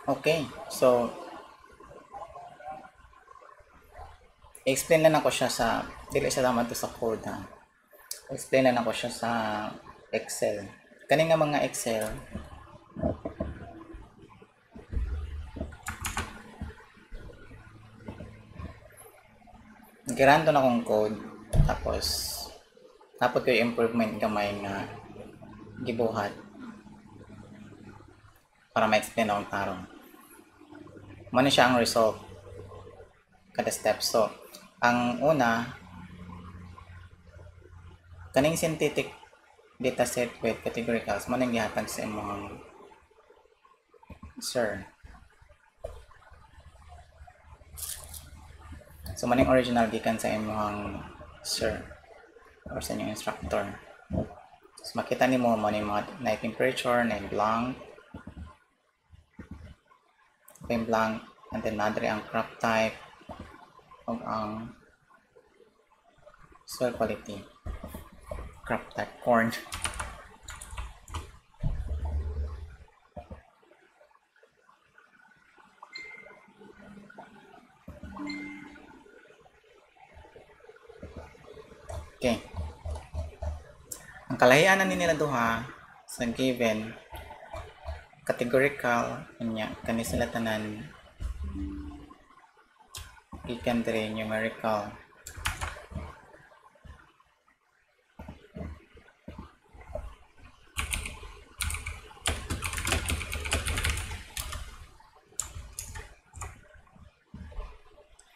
Okay, so explain lang ako siya sa dili siya tama to sa code ha. Explain lang ako siya sa Excel. Kani nga mga Excel, giranto na akong code tapos dapat ko improvement gamay nga gibuhat para ma-explain akong tarong. Mano siya ang result kada step. So, ang una, kaning synthetic dataset with categoricals, mo nang gihatag sa imong sir. So, maning original gikan sa imong sir or sa inyong instructor. So, makita nimo mo ni mga night temperature, night blank, blank, and then nadre ang crop type, o ang soil quality. Crop type corn. Okay. Ang kalahian ni nila duha sa given categorical nya kani sila tanan gikan diri numerical.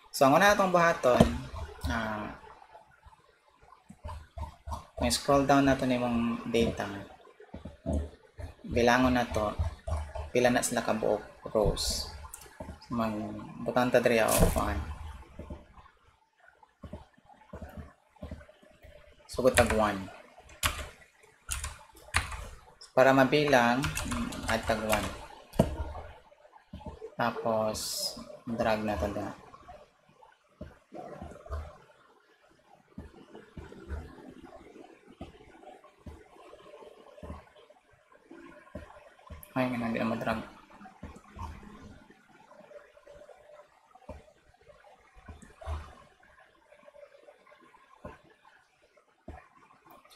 So ang una natong buhaton, kung scroll down nato nimong data, bilangon na to pila na sila ka buok rows. Magbutang ta diri ako kuan. Sugod tag 1. Para mabilang, add tag 1. Tapos drag na to da. Ay, hindi na madrag.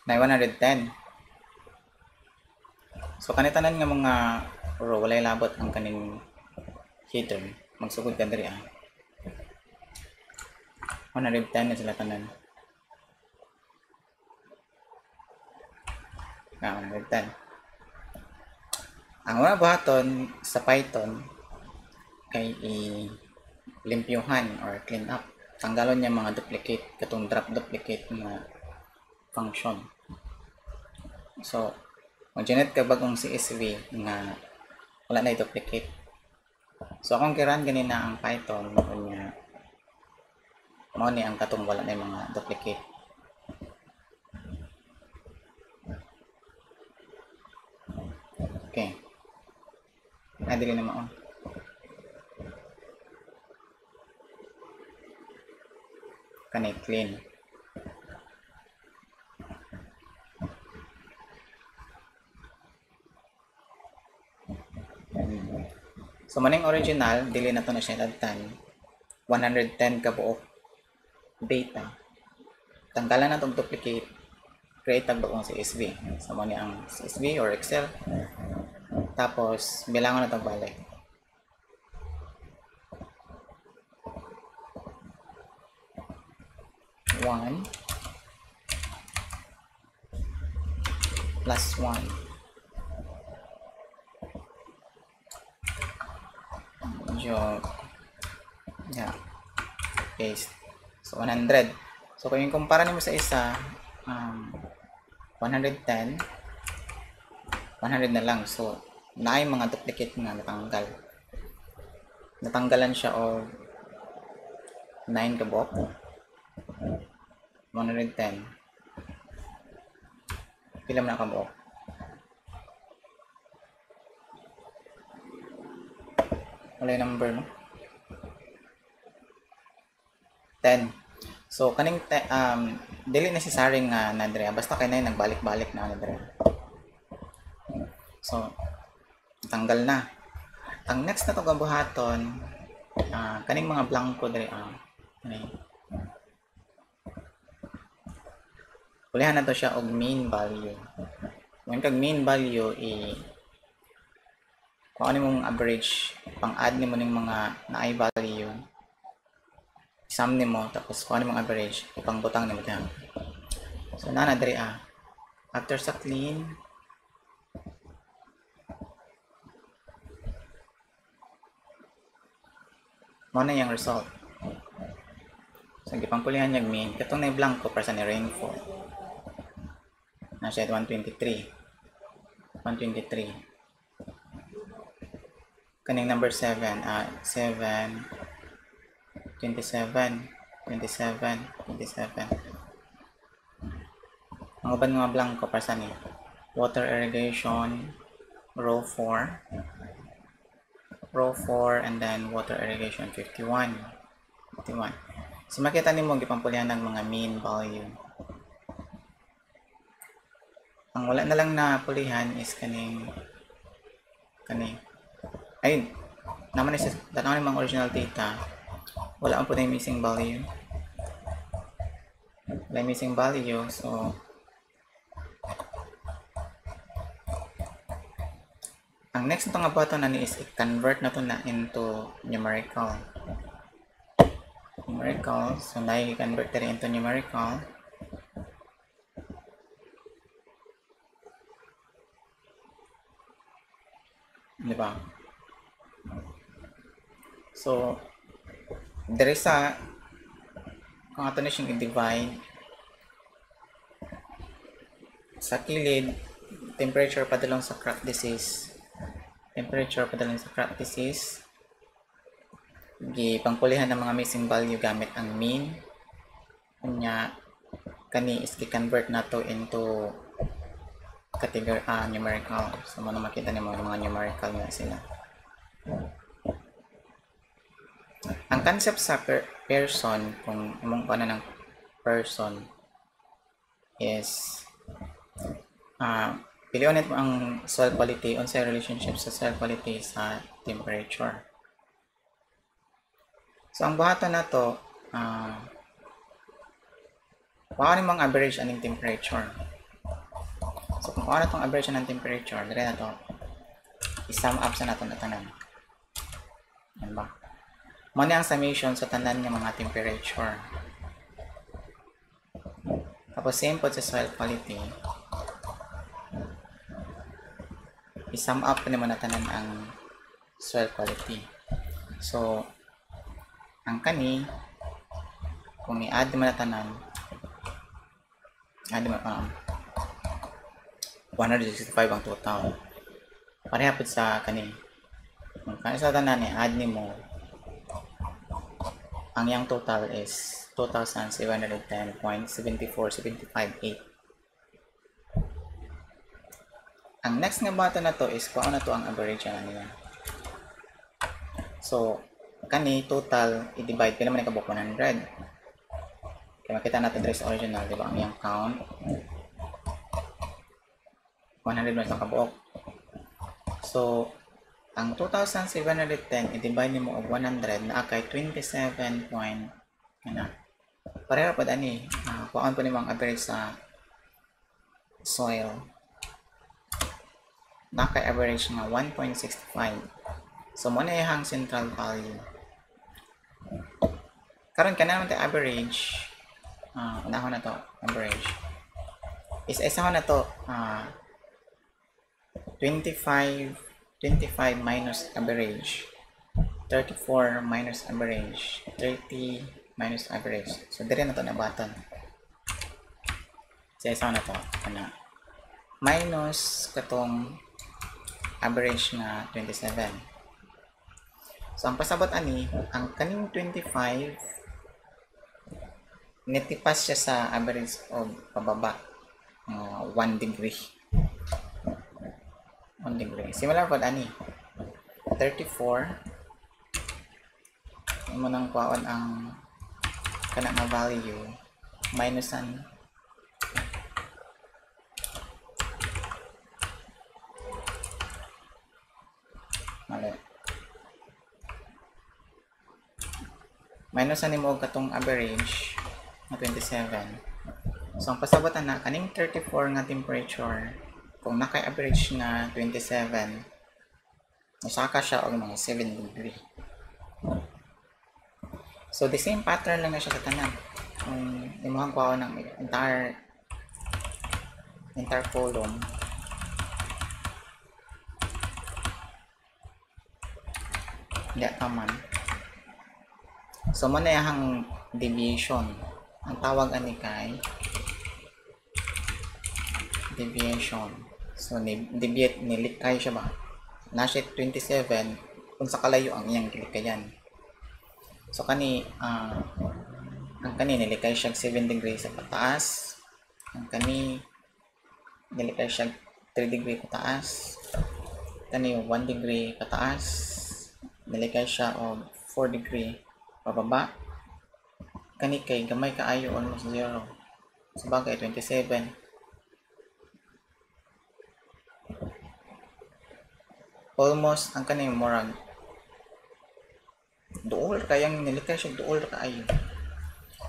Na 110. So kanitanan nga mga row walay labot ang kaning header. Magsugod ka diri 110 na sila tanan. 110. Ang una buhaton sa Python kay i-limpyuhan or clean up. Tanggalon niya mga duplicate, katong drop duplicate na function. So, mag-generate ka bagong CSV nga wala na i-duplicate. So, akong kiran ganina ang Python niya mo ni ang katong wala na yung mga duplicate. Okay. Dili na mao. Kanay clean. So maning original dili na to na siya dagtan 110 ka buok data. Tanggalan na tong duplicate, create tag bagong CSV. So mo ni ang CSV or Excel. Tapos bilangon na tag balik. 1 plus 1. Medyo paste. So 100. So kung yung kumpara nimo sa isa 110 100 na lang. So naay mga duplicate nga natanggalan siya o 9 kabok 110 pila man kabok wala yung number no 10. So kaning dili necessary nga nadre basta kay na nagbalik-balik na nadre. So tanggal na. Ang next na to gabuhaton, kaning mga blanco diri ulihan na to siya og mean value. When kag mean value kung ano mong average, pang-add nimo ning mga na-i value, sum nimo, tapos kung ano mong average, ipangbutang nimo diha. So nana diri after sa clean, mo na yung result. So gipangpulihan yung mean, katong na blanco para sa ni rainfall. Na siya 123. Kaning number 7, 7, 27. Ang uban nga blanco para sa ni water irrigation, row 4, and then water irrigation 51. So makita nimo gipampulihan ng mga mean value. Ang wala na lang na pulihan is kaning ay naman is tanaw ni mga original data, wala ang po na missing value. Wala missing value, so ang next na nga button na ni is i-convert na to na into numerical. So na i-convert na into numerical. Diba? So there is kung ato na siyang i-divide sa kilid, temperature padalong sa crop disease, gipangpulihan ng mga missing value gamit ang mean. Kanya kani is i-convert na to into category numerical. So mo na makita nimo mga numerical na sila. Ang concept sa person, kung imong ano ng person is piliunin mo ang soil quality, unsay relationship sa soil quality sa temperature. So ang buhaton na to, paano mong average aning temperature. So kung ano tong average ng temperature, dire na to i-sum up sa naton na tanan. Yan ba? Muna ang summation sa tanan ng mga temperature. Tapos same po sa soil quality. I-sum up naman na tanan ang soil quality. So ang kani, kung i-add naman na tanan, add naman 165 ang total. Pareha po sa kani. Kung kani sa tanan i-add nimo, ang yang total is 2,710.74758. Ang next nga button na to is kung ano to ang average na niya. So kani total i-divide pila man ikabok 100. Kaya makita natin dito sa original, di ba? Ang yang count 100 man sa kabuok. So ang 2,710 i-divide nimo og 100 na kay 27 point pareha pa ani kuan po nimo ang average sa soil na kay average nga 1.65. So mo na ihang central value. Karon kana man ta average, unahon na to average is isahon na to 25 minus average, 34 minus average, 30 minus average. So dire na to na button. So isa na to minus katong average na 27. So ang pasabot ani, ang kaning 25 nitipas siya sa average of pababa 1 degree. 1 degree. Similar po ani 34 mo nang kuhaan ang kana nga value minusan mali minus na nimo katong average na 27. So ang pasabatan na kaning 34 nga temperature kung naka-average nga 27, nasaka siya og mga 7 degree. So the same pattern lang na siya sa tanan. Kung imuhang kuha ng entire column, hindi naman. So mo na yung deviation. Ang tawag ani kay deviation. So deviate nilikay siya ba? Nasa 27 kung sa kalayo ang iyang gilikayan. So kani ang kani nilikay siya 7 degrees sa pataas. Ang kani nilikay siya 3 degree pataas. Kani 1 degree pataas. Nilikay siya og 4 degree pababa. Kani kay gamay kaayo almost 0. Sabagay 27. Almost ang kaning murag duol kayang nilikay siya duol kaayo.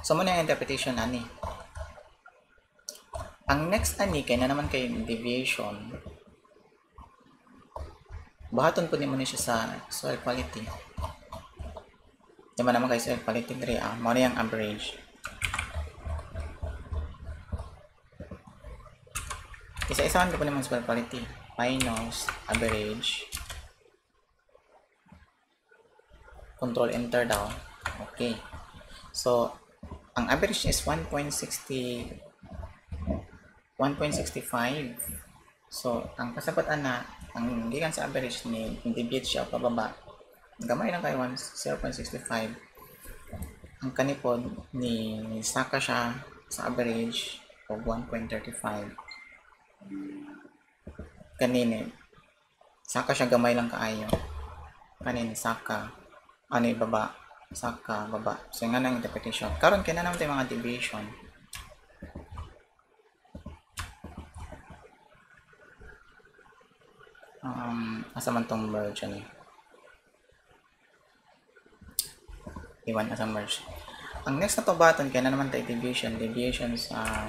So mo na yung interpretation ani. Ang next ani kay na naman kay deviation. Bahaton po ni mo ni siya sa soil quality. Diba naman kay soil quality 3 mo na yung average. Isa-isahan ko po naman soil quality minus average. Control enter daw. Okay. So, ang average is 1.65. So, ang kasabatan na, ang gikan sa average ni deviate siya pababa. Gamay lang kayo 0.65. Ang kanipod ni saka siya sa average of 1.35. Kanini, saka siya gamay lang kaayo. Kanini, saka. Ano baba, saka, baba. So, nga nang interpretation. Karon kaya na naman tayo mga deviation. Asa man tong merge ano? Iwan asa merge. Ang next na to button kaya na naman tayo deviation. Deviation sa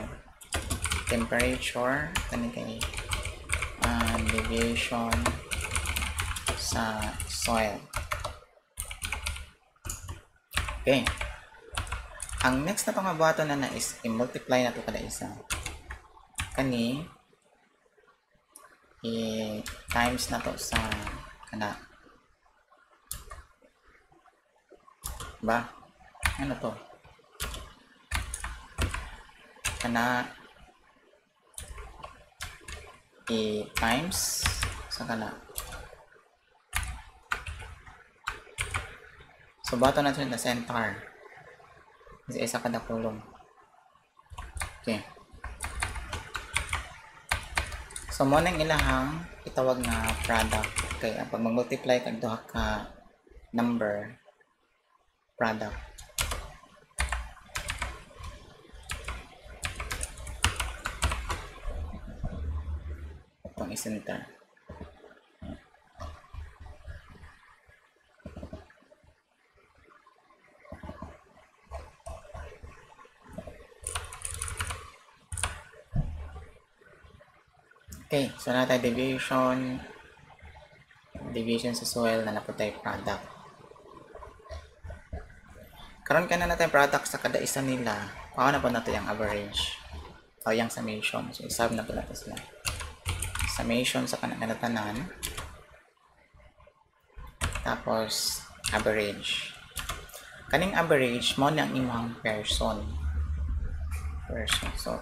temperature. Kani kay deviation sa soil. Okay. Ang next na pangabuhaton na is i-multiply na to kada isa. Kani i-times na to sa kana. Ba? Ano to? Kana i-times sa kana. So, bato natin na center. Kasi isa kada kulong. Okay. So, mo nang ilahang itawag na product. Kaya, pag mag-multiply kag duha ka number, product. Itong i-center. Okay, so na tayo deviation sa soil na naputay product. Karon ka na natin product sa kada isa nila. Paano na po natin yung average o yung summation. So, isab na po natin sila. Summation sa kanatanan. Tapos, average. Kaning average, mo na ang imong person. So,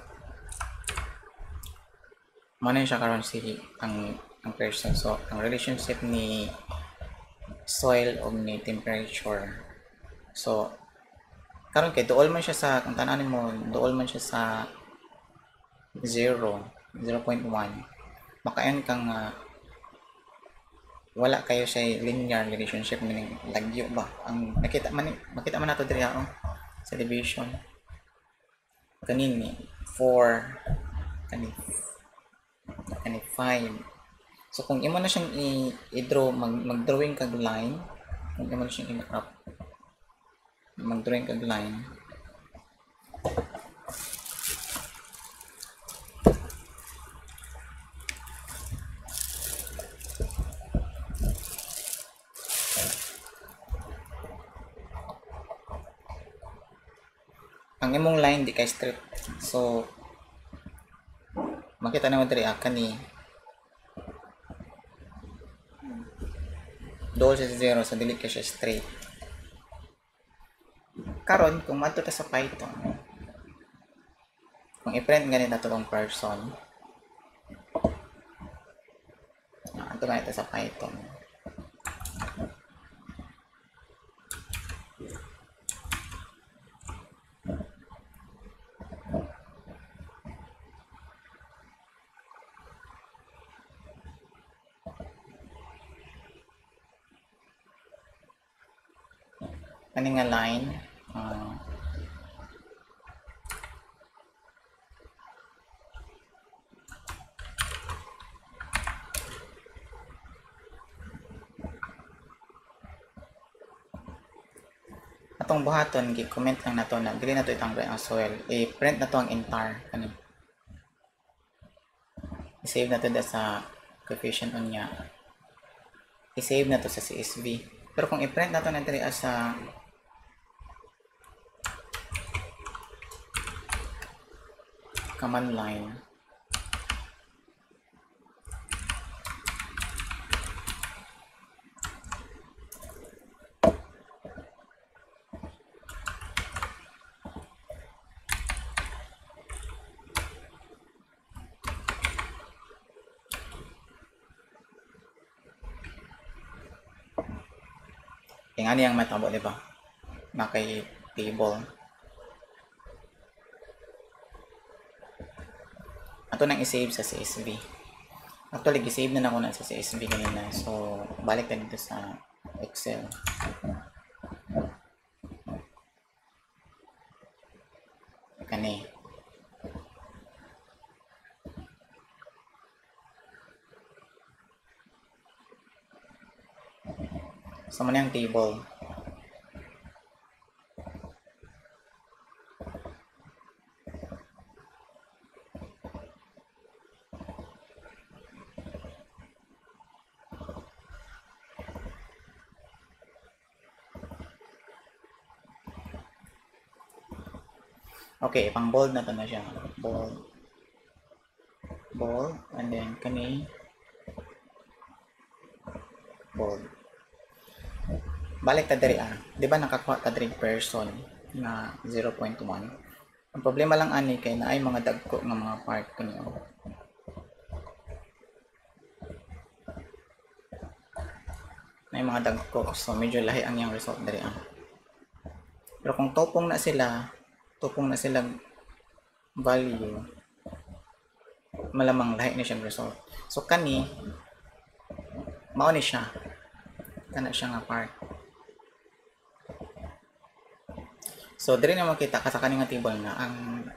mo na siya karon si ang person. So, ang relationship ni soil o ni temperature. So, karon kay duol man siya sa, kung tananin mo, duol man siya sa 0.1. Makayan kang wala kayo sa linear relationship, meaning lagyo ba? Ang makita man nato diri sa division. Kanini 4 kani 5. So kung imo na siyang i-draw, mag-drawing kag line, kung imo na siyang i-crop. mag-drawing kag line. Ang imong line di kay straight. So makita naman diri kani dool sa 0 sa dili ka siya straight. Karon kung madto ta sa Python, kung i-print ganit na tong person, ato ganito sa Python. Kani nga line, atong buhaton gi-comment lang nato na dili nato itanggal ang soil. I-print na to ang entire kani. I-save na to sa coefficient unya. I-save na to sa CSV. Pero kung i-print na to na diri sa command line, ingani ang matabo, di ba? Na kay table. Ato nang i-save sa CSV. Actually, i-save na ako na sa CSV kanina. So, balik na dito sa Excel. Kani. So, muna yung table. Okay, pang bold na to na siya. Bold. Bold. And then, kani. Bold. Balik ta diri di ba nakakuha ta diri person na 0.1. Ang problema lang ani kay naay mga dagko nga mga part kaniya. Naay mga dagko, so medyo lahi ang yang result diri Pero kung tupong na sila value, malamang lahi na siyang result. So kani mao ni siya kana siya nga part. So diri na makita ka sa kani nga table nga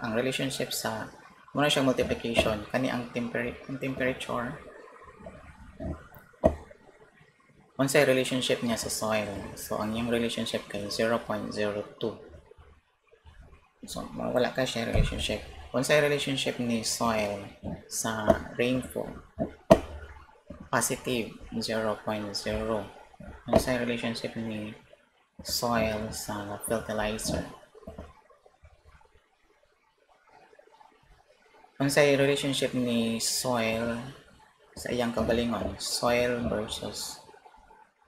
ang relationship sa muna siyang multiplication kani ang temperature unsay relationship niya sa soil. So ang yung relationship kay 0.02. So wala ka siya relationship. Unsay relationship ni soil sa rainfall? Positive 0.0. Unsay relationship ni soil sa fertilizer? Unsay relationship ni soil sa iyang kagalingon? Soil versus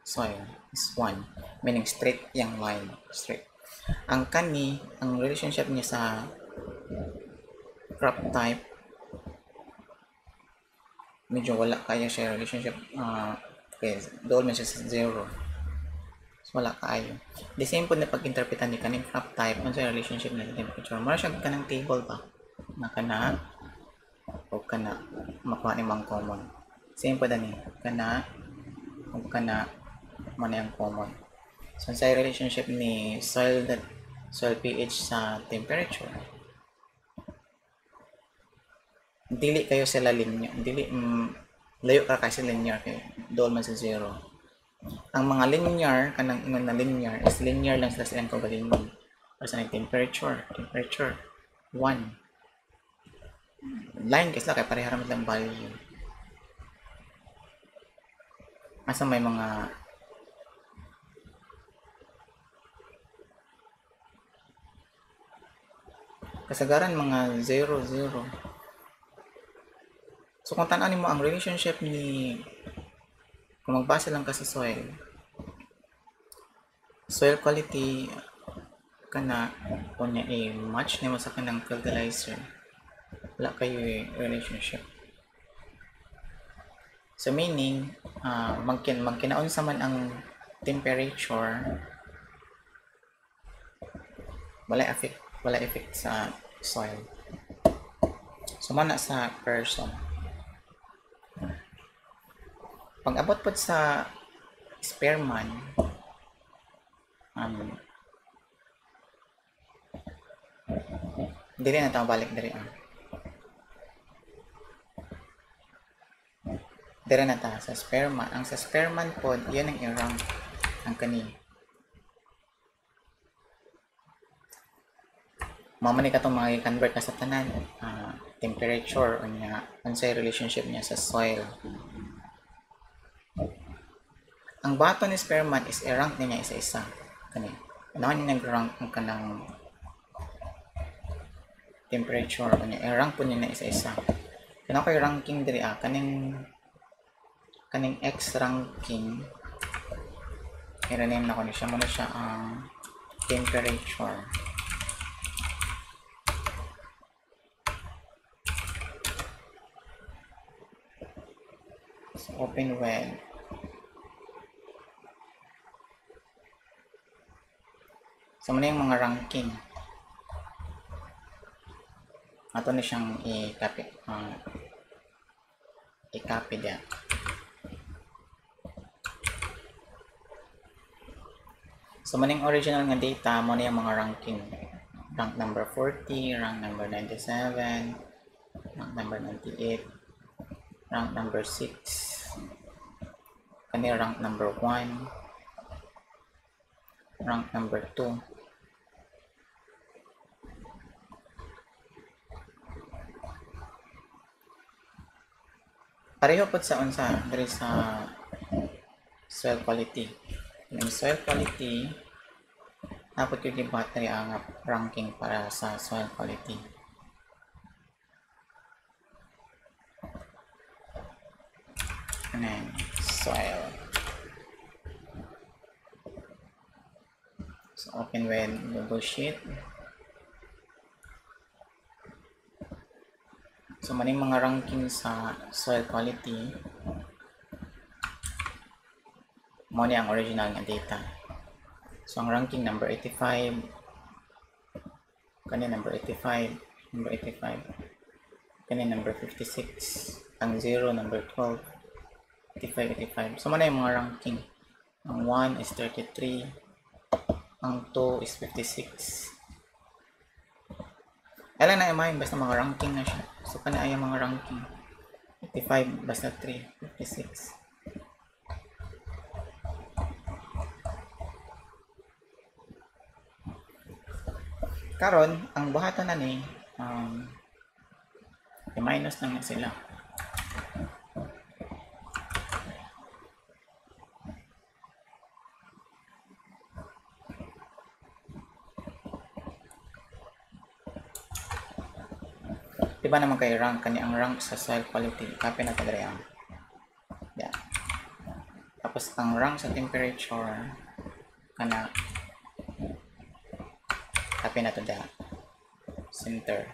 soil is 1, meaning straight yung line, straight. Ang kani, ang relationship niya sa crop type, medyo wala kaya siya relationship. Okay, doon man siya sa 0. So, wala kayo. The same po na pag-interpretan ni kaning crop type, ano sa relationship na temperature. Mara siya kanang table ba? Na kana o kana makuha ni mang common. Same po dani kana o kana man yung common. So sa relationship ni soil pH sa temperature, dili kayo sila linear, dili layo ka kasi linear kay doon man sa 0. Ang mga linear, kanang ingon na linear, is linear lang sila silang kaugalingon. Or sa temperature, 1. Line kasi kay pareha ramad lang value. Asa may mga kasagaran mga 0, 0. So kung tanan mo ang relationship ni, kung magbasa lang ka sa soil quality kana kunya i-match nimo sa kanang fertilizer, wala kayo relationship. So meaning, magkinaunsa man ang temperature, wala effect sa soil. So mana sa person. Pag abot po sa spearman, dili na tayo balik diri Dira na ta sa spearman. Ang sa spearman pod, yan ang i-rank ang kani. Mamani ka itong mga i-convert ka sa tanan, temperature o niya, unsay relationship niya sa soil. Ang button ni spearman is i-rank niya isa-isa. Kani. Ano niya nag-rank ang kanang temperature o niya, i-rank po niya na isa-isa. Kaya ko ranking diri kaning X ranking, i-rename na ko niya siya. Muna siya ang temperature. So, open web. So, muna yung mga ranking. Ato na siyang i-copy diyan. So, maning original nga data, mo na yung mga ranking. Rank number 40, rank number 97, rank number 98, rank number 6, kani rank number 1, rank number 2, pareho po sa unsa diri sa soil quality. Yung soil quality, dapat yung battery ang ranking para sa soil quality. And soil. So open with Google Sheet. So maning mga ranking sa soil quality, mo ni ang original nga data. So ang ranking number 85, kani number 85, kani number 56, ang 0 number 12, 85. So man yung mga ranking. Ang 1 is 33, ang 2 is 56. Kailan na imahin, basta mga ranking na siya. So kani ay mga ranking. 85 basta 3, 56. Karon ang buhaton na ni i-minus lang na sila. Diba naman kay rank kani ang rank sa soil quality, copy na tagare ang. Yeah. Tapos ang rank sa temperature kana copy na to da center.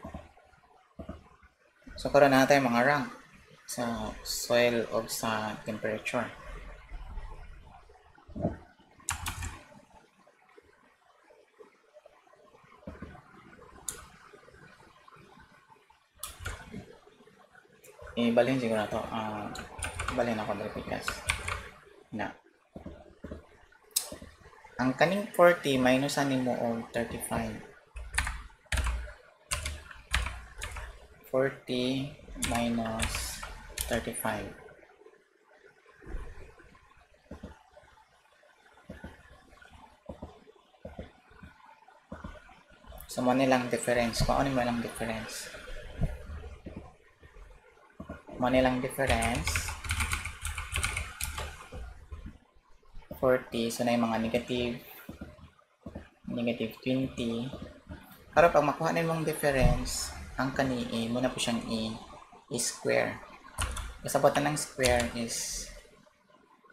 So karon na tayo mga rank sa soil o sa temperature. Ibalhin siguro na to. Balhin ako dito guys. Na. Ang kaning 40 minus ani mo og 35. 40 minus 35. So mo nilang difference, kung ano mo nilang difference. Mo nilang difference 40, so na yung mga negative 20. Pero pag makuha nimong difference, ang kani A, muna po siyang A square. Kasabutan ng square is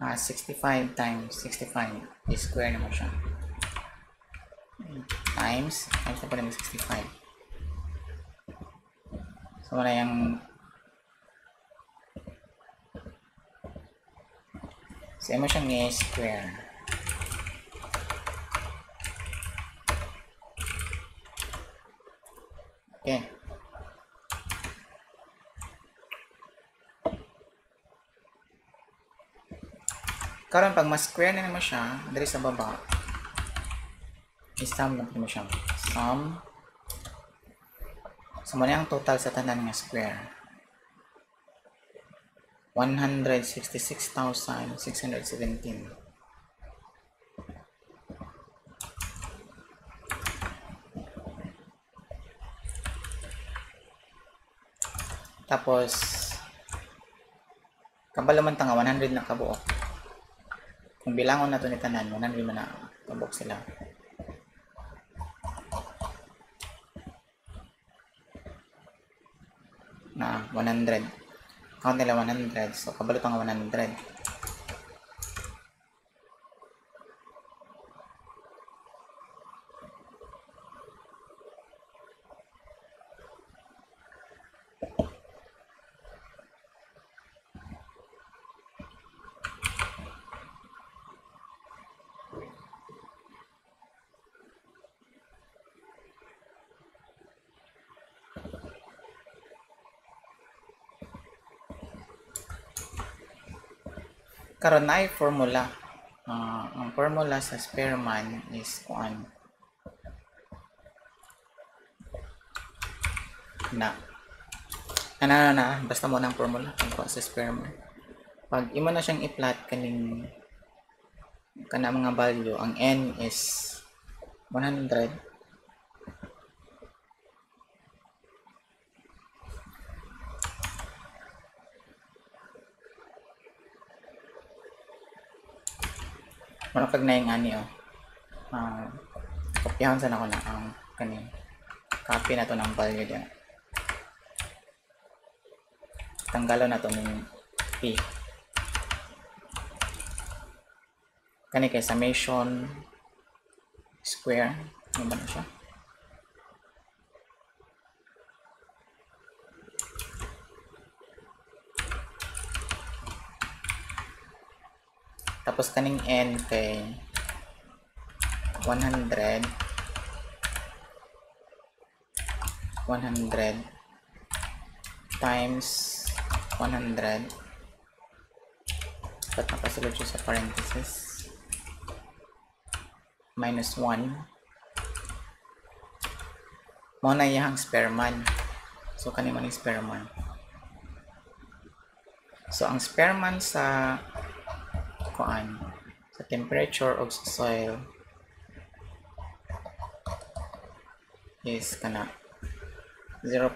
65 times 65 A square naman siya. Times na po naman 65. So muna yung so mo siyang A square. Okay. Karon pag ma-square na naman siya, dali sa baba, i-sum na mo siya. Sum. So muna yung total sa tanan nga square. 166,617. Tapos kabalo man ta nga 100 na kabuok. Kung bilangon na to ni tanan, 100 man na kabuok sila. Na 100. Count nila 100. So kabalo ta nga 100. Karon na ay formula. Ang formula sa Spearman is kuan na basta mo ng formula ang sa Spearman. Pag imo na siyang i-plot kaning kana mga value, ang n is 100. Muna pag na yung ani kopyahan sana ko na ang kaning copy na to ng value din. Tanggalon na to ng p. Kani kay summation square, ano ba na siya? Tapos kaning n kay 100 times 100 at nakasulod siya sa parenthesis minus 1 mo na iyang Spearman. So kaning man yung Spearman. So ang Spearman sa kuan sa temperature of soil is kana 0.0.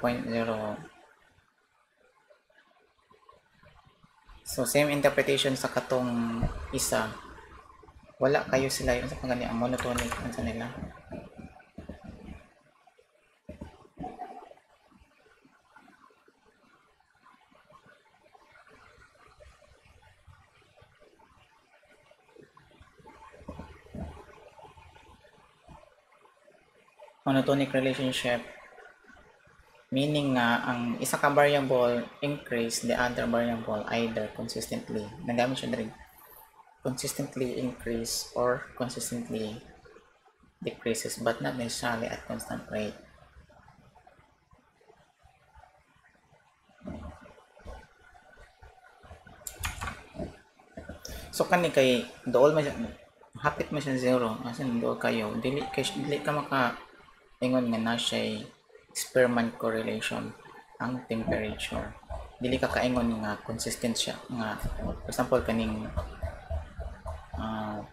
So same interpretation sa katong isa, wala kayo sila yung sa pagani ang monotonic ang sa nila. Monotonic relationship meaning nga ang isa ka variable increase, the other variable either consistently, nagamit siya rin consistently increase or consistently decreases but not necessarily at constant rate. So kani kay dool man siya, hapit man siya zero, asan dool kayo, dili ka maka ingon nga na siya Spearman correlation ang temperature. Dili ka kaingon nga consistent siya nga for example kaning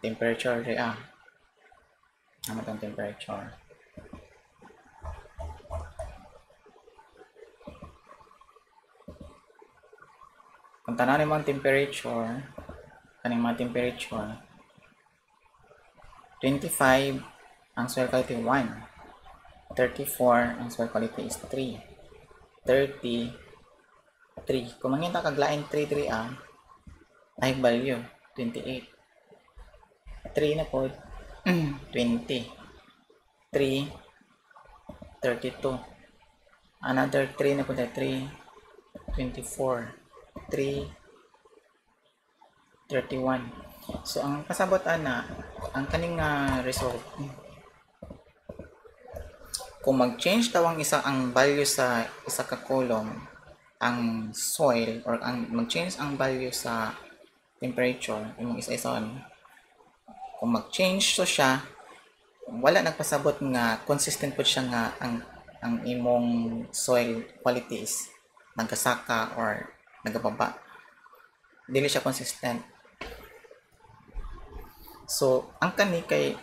temperature ano tong temperature Kung tanaw ni mga temperature, kaning mga temperature, 25 ang soil quality 1, 34 ang soil quality is 3, 30 3. Kung mangita kaglain 3 high value 28, 3 na po 20, 3 32, another 3 na po 3 24, 3 31. So ang pasabot ana ang kaning result, kung mag-change daw ang isa ang value sa isa ka column, ang soil, or ang mag-change ang value sa temperature imong isa-isaon, kung mag-change so siya, wala nagpasabot nga consistent po siya nga ang imong soil qualities nagkasaka or nagababa, dili siya consistent. So ang kani kay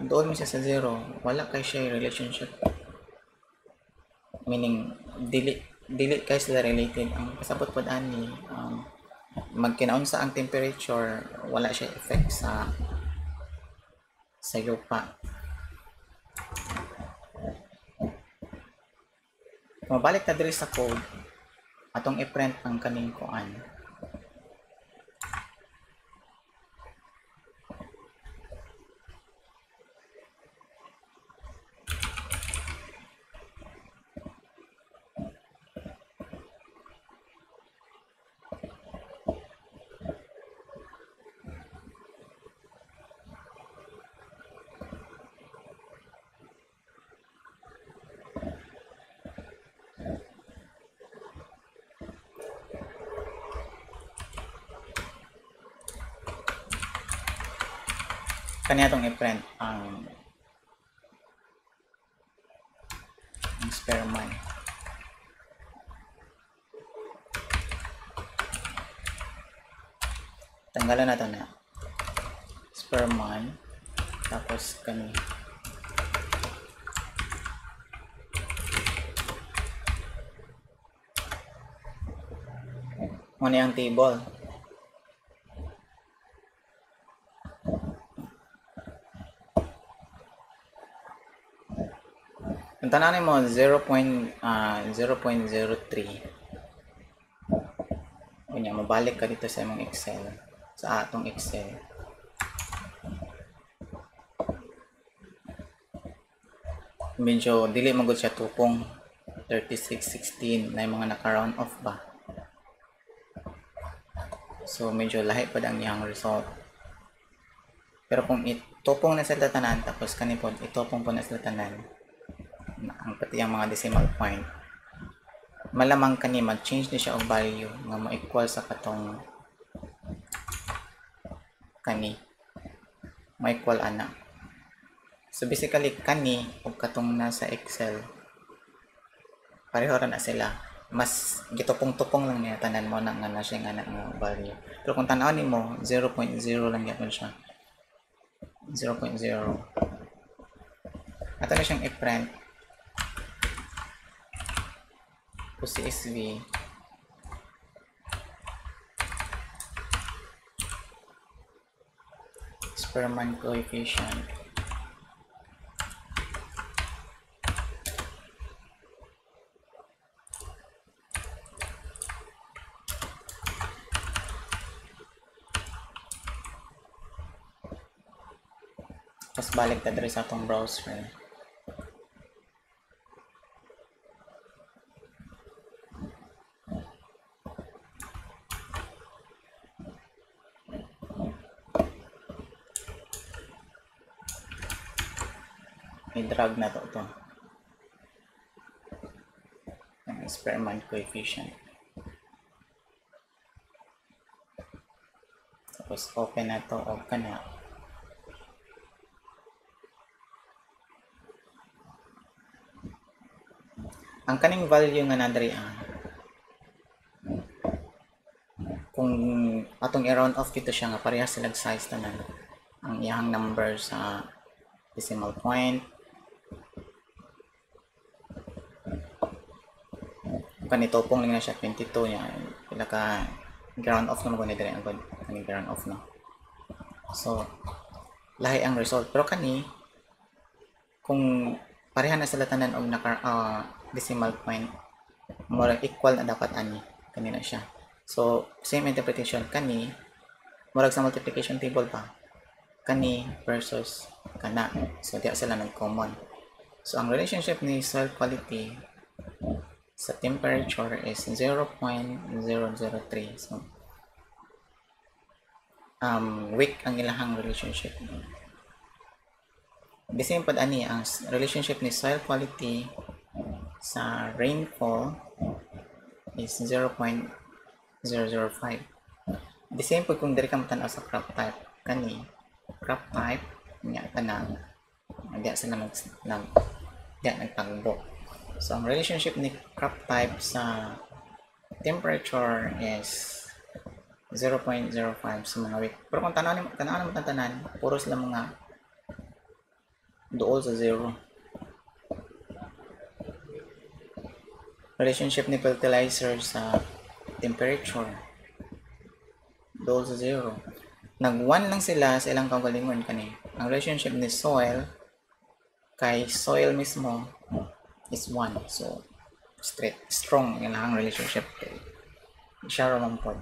doon mo siya sa zero, wala kay siya relationship, meaning dili kay sila related. Ang pasabot pod ani magkinaunsa ang temperature, wala siya effect sa lupa. Mabalik ta diri sa code, atong i-print ang kaning kuan. Kanya itong i-print ang Spearman. Tanggalan na ito na Spearman, tapos kani muna yung table. Kung tananin mo 0.03, kunya mabalik ka dito sa imong Excel, sa atong Excel. Medyo dili magud siya tupong 3616 na yung mga naka-round off ba. So medyo lahi pa ang iyang result. Pero kung itupong na sila tanan, tapos kanipod itupong po na sila tanan, ang pati ang mga decimal point, malamang kani mag-change ni siya og value nga mo-equal sa katong kani, ma-equal ana. So basically kani og katong nasa Excel pareho ra na sila, mas gitupong-tupong lang niya tanan mo na nga na siya nga na value. Pero kung tan-aw nimo 0.0 lang gyapon siya, 0.0. Ato na siyang i-print o CSV. Spearman coefficient. Tapos balik ta diri sa atong browser. I-drag na to ang Spearman coefficient. Tapos open na to o kana. Ang kaning value nga nadiri kung atong i-round off dito siya nga parehas sila size tanan, ang iyang number sa decimal point, kanito pong lang na siya 22 niya, pila ka ground off na maguni dire ang kani ground off na. So lahi ang result, pero kani kung pareha na sila tanan og naka decimal point, more equal na dapat ani kanina siya. So same interpretation kani murag sa multiplication table pa, kani versus kana, so diya sila nag-common. So ang relationship ni soil quality sa temperature is 0.003. So weak ang ilahang relationship. The same pod ani ang relationship ni soil quality sa rainfall is 0.005. The same pod kung diri ka tan-aw sa crop type, kani crop type nya kanang diya sila nagtagbo. So ang relationship ni crop type sa temperature is 0.05 sa mga week. Pero kung tanaw naman tanan, puro sila mga duol sa 0. Relationship ni fertilizer sa temperature, duol sa 0. Nag-1 lang sila sa ilang kaugalingon kani. Ang relationship ni soil kay soil mismo is 1. So strong yung ilang relationship. Siya ramang pod.